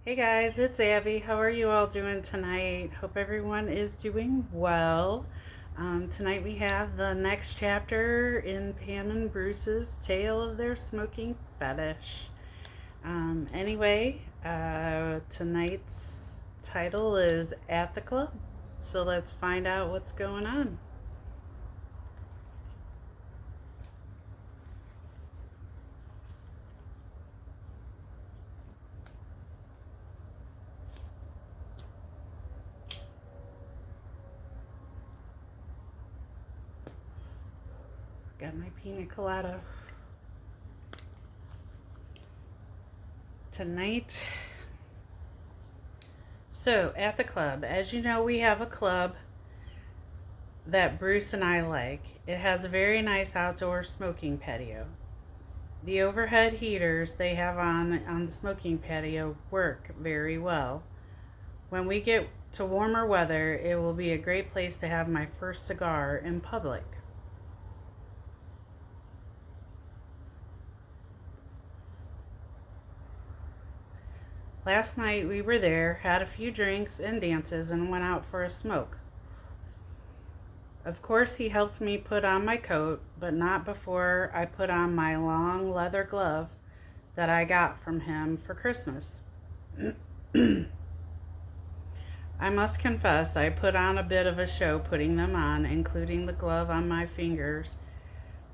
Hey guys, it's Abby. How are you all doing tonight? Hope everyone is doing well. Tonight we have the next chapter in Pam and Bruce's tale of their smoking fetish. Tonight's title is At the Club. So let's find out what's going on. Got my pina colada. Tonight, so at the club, as you know, we have a club that Bruce and I like. It has a very nice outdoor smoking patio. The overhead heaters they have on the smoking patio work very well. When we get to warmer weather, it will be a great place to have my first cigar in public. Last night we were there, had a few drinks and dances, and went out for a smoke. Of course, he helped me put on my coat, but not before I put on my long leather glove that I got from him for Christmas. I must confess, I put on a bit of a show putting them on, including the glove on my fingers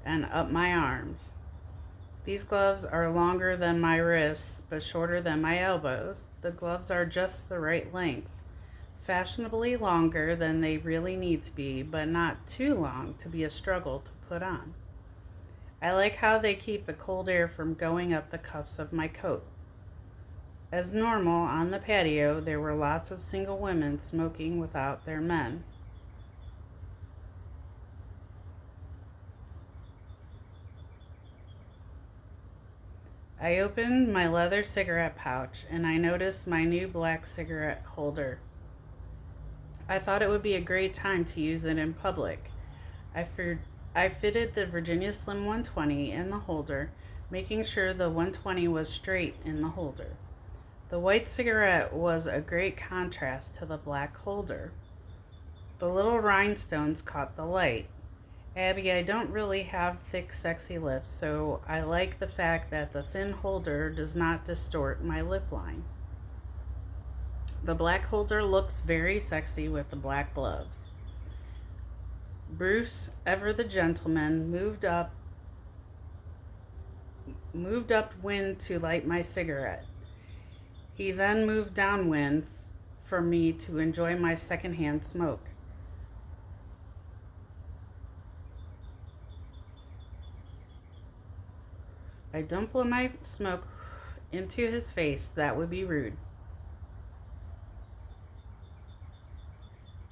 and up my arms. These gloves are longer than my wrists, but shorter than my elbows. The gloves are just the right length, fashionably longer than they really need to be, but not too long to be a struggle to put on. I like how they keep the cold air from going up the cuffs of my coat. As normal, on the patio, there were lots of single women smoking without their men. I opened my leather cigarette pouch and I noticed my new black cigarette holder. I thought it would be a great time to use it in public. I fitted the Virginia Slim 120 in the holder, making sure the 120 was straight in the holder. The white cigarette was a great contrast to the black holder. The little rhinestones caught the light. Abby, I don't really have thick, sexy lips, so I like the fact that the thin holder does not distort my lip line. The black holder looks very sexy with the black gloves. Bruce, ever the gentleman, moved upwind to light my cigarette. He then moved downwind for me to enjoy my secondhand smoke. I don't blow my smoke into his face, that would be rude.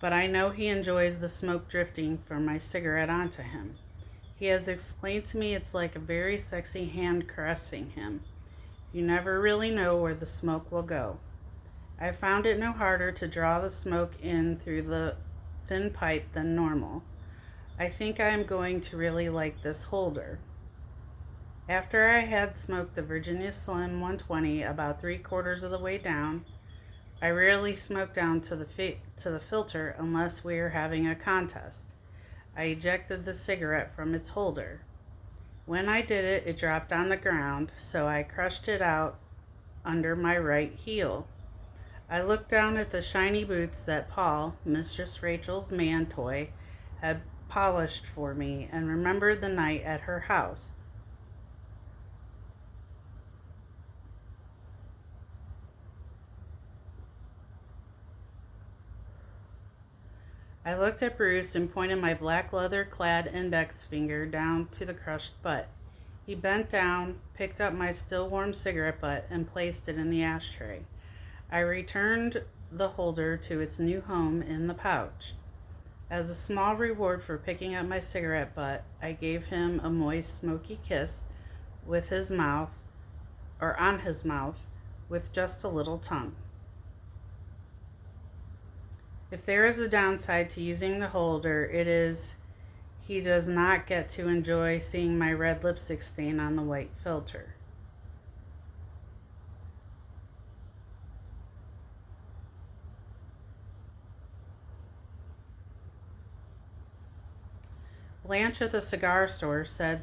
But I know he enjoys the smoke drifting from my cigarette onto him. He has explained to me it's like a very sexy hand caressing him. You never really know where the smoke will go. I found it no harder to draw the smoke in through the thin pipe than normal. I think I am going to really like this holder. After I had smoked the Virginia Slim 120 about 3/4 of the way down, I rarely smoke down to the filter unless we are having a contest. I ejected the cigarette from its holder. When I did it, it dropped on the ground, so I crushed it out under my right heel. I looked down at the shiny boots that Paul, Mistress Rachel's man toy, had polished for me and remembered the night at her house. I looked at Bruce and pointed my black leather clad index finger down to the crushed butt. He bent down, picked up my still warm cigarette butt, and placed it in the ashtray. I returned the holder to its new home in the pouch. As a small reward for picking up my cigarette butt, I gave him a moist, smoky kiss with his mouth, or on his mouth, with just a little tongue. If there is a downside to using the holder, it is he does not get to enjoy seeing my red lipstick stain on the white filter. Blanche at the cigar store said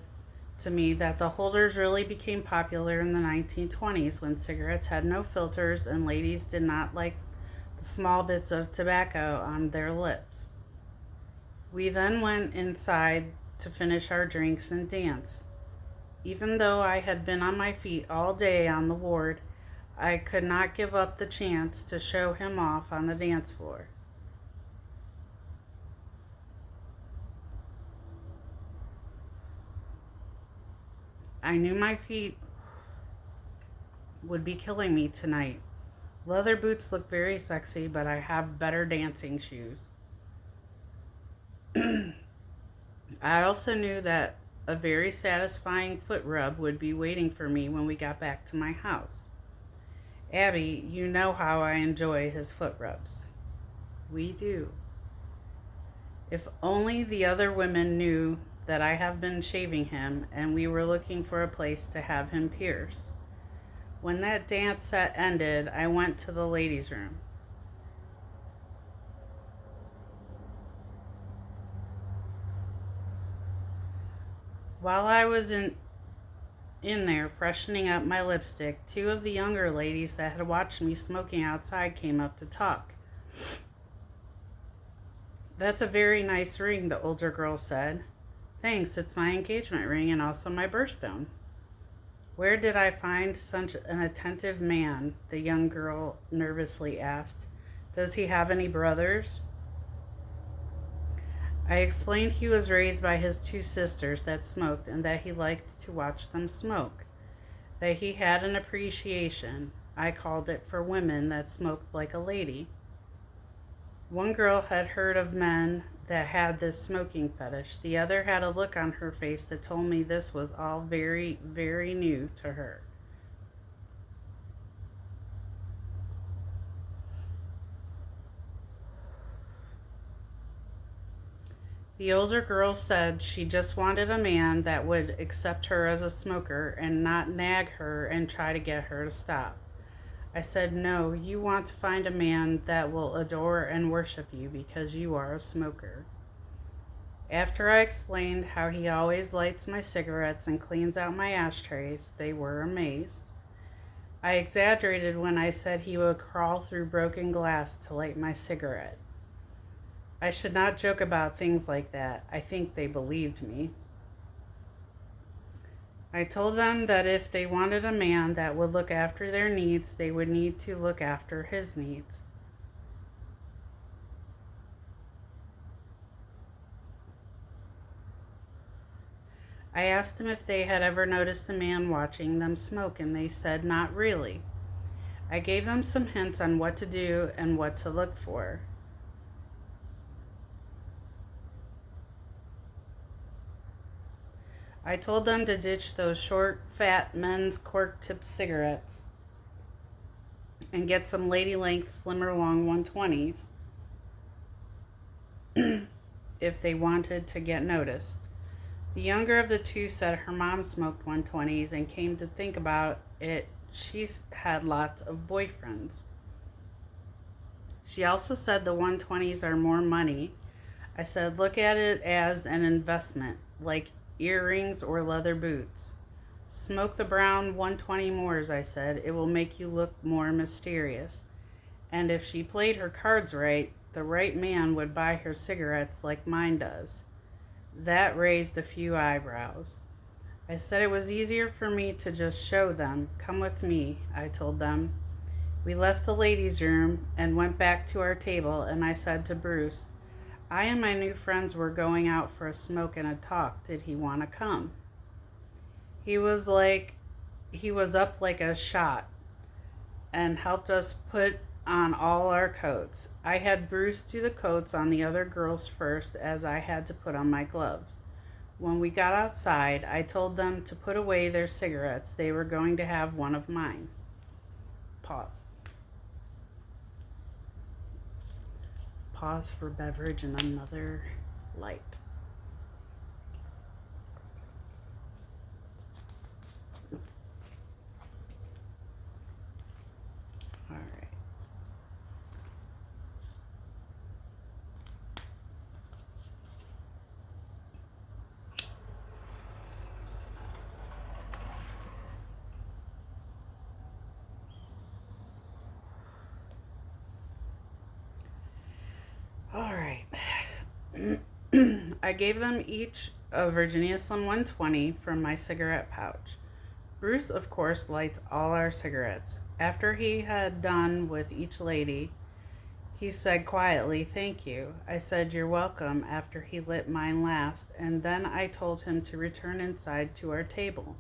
to me that the holders really became popular in the 1920s when cigarettes had no filters and ladies did not like the small bits of tobacco on their lips. We then went inside to finish our drinks and dance. Even though I had been on my feet all day on the ward, I could not give up the chance to show him off on the dance floor. I knew my feet would be killing me tonight. Leather boots look very sexy, but I have better dancing shoes. I also knew that a very satisfying foot rub would be waiting for me when we got back to my house. Abby, you know how I enjoy his foot rubs. We do. If only the other women knew that I have been shaving him and we were looking for a place to have him pierced. When that dance set ended, I went to the ladies' room. While I was in there freshening up my lipstick, two of the younger ladies that had watched me smoking outside came up to talk. That's a very nice ring, the older girl said. Thanks, it's my engagement ring and also my birthstone. Where did I find such an attentive man? The young girl nervously asked. Does he have any brothers? I explained he was raised by his two sisters that smoked and that he liked to watch them smoke. That he had an appreciation, I called it, for women that smoked like a lady. One girl had heard of men that had this smoking fetish. The other had a look on her face that told me this was all very, very new to her. The older girl said she just wanted a man that would accept her as a smoker and not nag her and try to get her to stop. I said, no, you want to find a man that will adore and worship you because you are a smoker. After I explained how he always lights my cigarettes and cleans out my ashtrays, they were amazed. I exaggerated when I said he would crawl through broken glass to light my cigarette. I should not joke about things like that. I think they believed me. I told them that if they wanted a man that would look after their needs, they would need to look after his needs. I asked them if they had ever noticed a man watching them smoke, and they said not really. I gave them some hints on what to do and what to look for. I told them to ditch those short, fat men's cork-tipped cigarettes and get some lady-length, slimmer, long 120s if they wanted to get noticed. The younger of the two said her mom smoked 120s and came to think about it, she's had lots of boyfriends. She also said the 120s are more money. I said, look at it as an investment, like earrings or leather boots. Smoke the brown 120 Moors, I said. It will make you look more mysterious. And if she played her cards right, the right man would buy her cigarettes like mine does. That raised a few eyebrows. I said it was easier for me to just show them. Come with me, I told them. We left the ladies' room and went back to our table, and I said to Bruce, I and my new friends were going out for a smoke and a talk. Did he want to come? He was up like a shot and helped us put on all our coats. I had Bruce do the coats on the other girls first, as I had to put on my gloves. When we got outside, I told them to put away their cigarettes. They were going to have one of mine. Pause. Pause for beverage and another light. All right. I gave them each a Virginia Slim 120 from my cigarette pouch. Bruce, of course, lights all our cigarettes. After he had done with each lady, he said quietly, "Thank you." I said, "You're welcome," after he lit mine last, and then I told him to return inside to our table.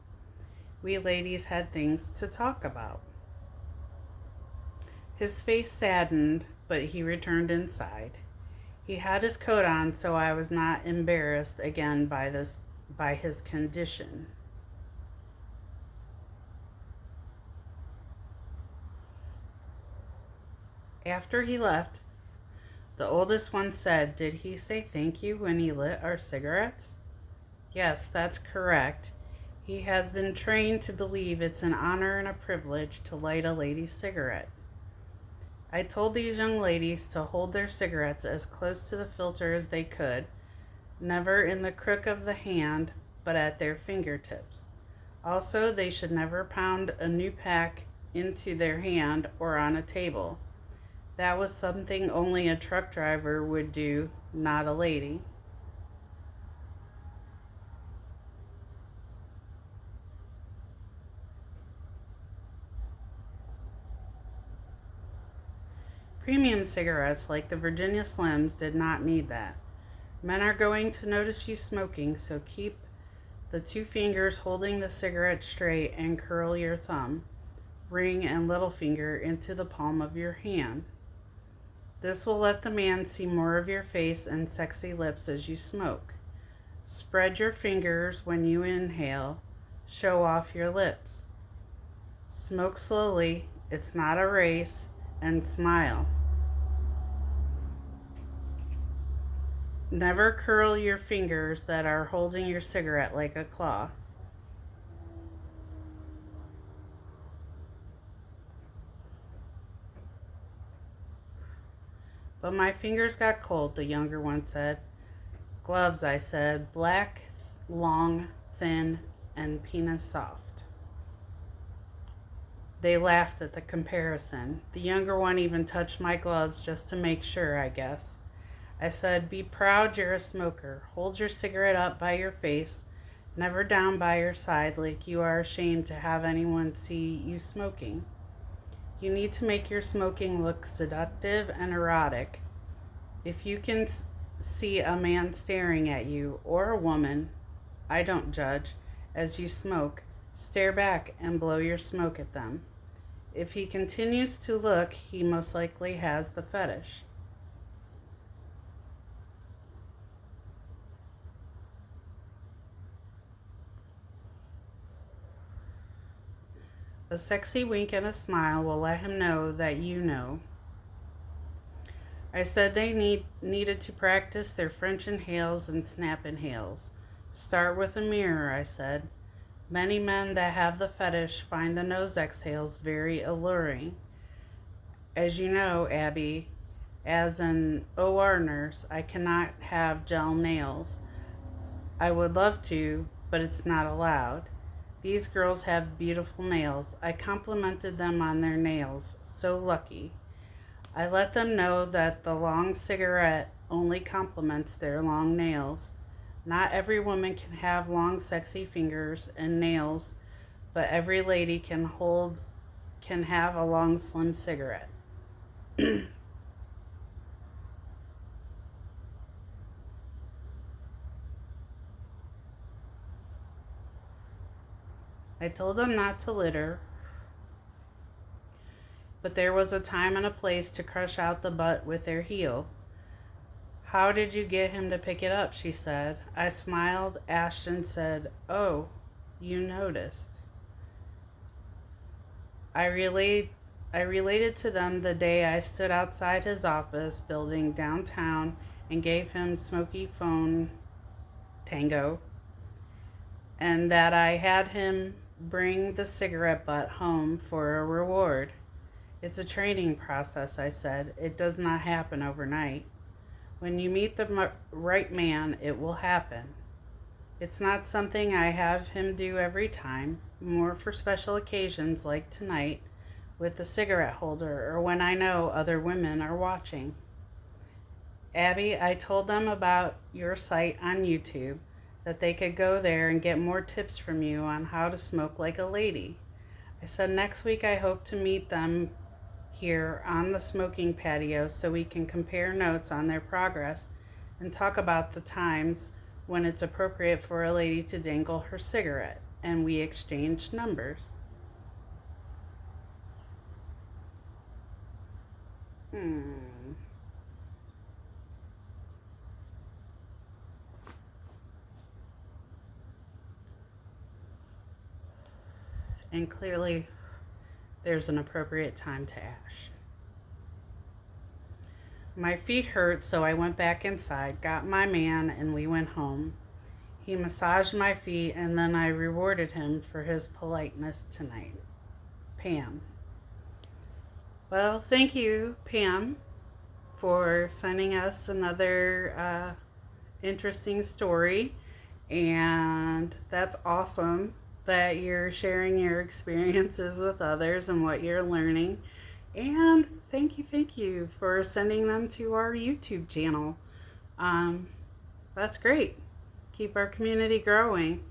We ladies had things to talk about. His face saddened, but he returned inside. He had his coat on, so I was not embarrassed again by his condition. After he left, the oldest one said, "Did he say thank you when he lit our cigarettes?" "Yes, that's correct. He has been trained to believe it's an honor and a privilege to light a lady's cigarette." I told these young ladies to hold their cigarettes as close to the filter as they could, never in the crook of the hand, but at their fingertips. Also, they should never pound a new pack into their hand or on a table. That was something only a truck driver would do, not a lady. Premium cigarettes like the Virginia Slims did not need that. Men are going to notice you smoking, so keep the two fingers holding the cigarette straight and curl your thumb, ring, and little finger into the palm of your hand. This will let the man see more of your face and sexy lips as you smoke. Spread your fingers when you inhale. Show off your lips. Smoke slowly, it's not a race, and smile. Never curl your fingers that are holding your cigarette like a claw. But my fingers got cold, the younger one said. "Gloves," I said, "black, long, thin, and penis soft." They laughed at the comparison. The younger one even touched my gloves just to make sure, I guess. I said, "Be proud you're a smoker. Hold your cigarette up by your face, never down by your side like you are ashamed to have anyone see you smoking. You need to make your smoking look seductive and erotic. If you can see a man staring at you, or a woman, I don't judge, as you smoke, stare back and blow your smoke at them. If he continues to look, he most likely has the fetish." A sexy wink and a smile will let him know that you know. I said they needed to practice their French inhales and snap inhales. Start with a mirror, I said. Many men that have the fetish find the nose exhales very alluring. As you know, Abby, as an OR nurse, I cannot have gel nails. I would love to, but it's not allowed. These girls have beautiful nails. I complimented them on their nails. So lucky. I let them know that the long cigarette only complements their long nails. Not every woman can have long, sexy fingers and nails, but every lady can have a long, slim cigarette. I told them not to litter, but there was a time and a place to crush out the butt with their heel. "How did you get him to pick it up?" she said. I smiled. Ashton said, "Oh, you noticed." I related to them the day I stood outside his office building downtown and gave him smoky phone tango, and that I had him bring the cigarette butt home for a reward. "It's a training process," I said. "It does not happen overnight. When you meet the right man, it will happen. It's not something I have him do every time, more for special occasions like tonight with the cigarette holder or when I know other women are watching." Abby, I told them about your site on YouTube, that they could go there and get more tips from you on how to smoke like a lady. I said next week I hope to meet them here on the smoking patio so we can compare notes on their progress and talk about the times when it's appropriate for a lady to dangle her cigarette. And we exchanged numbers. Hmm. And clearly, there's an appropriate time to ash. My feet hurt, so I went back inside, got my man, and we went home. He massaged my feet, and then I rewarded him for his politeness tonight. Pam. Well, thank you, Pam, for sending us another interesting story. And that's awesome that you're sharing your experiences with others and what you're learning. And thank you for sending them to our YouTube channel. Um, that's great. Keep our community growing.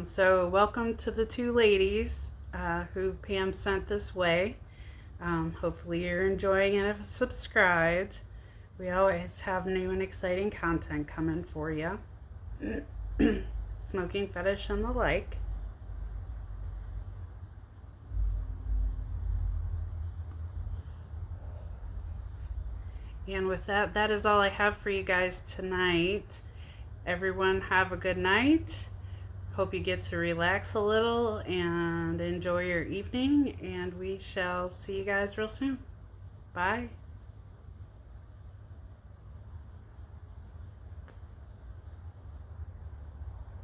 So, welcome to the two ladies who Pam sent this way. Hopefully, you're enjoying it and have subscribed. We always have new and exciting content coming for you. Smoking fetish and the like. And with that, that is all I have for you guys tonight. Everyone have a good night. Hope you get to relax a little and enjoy your evening. And we shall see you guys real soon. Bye.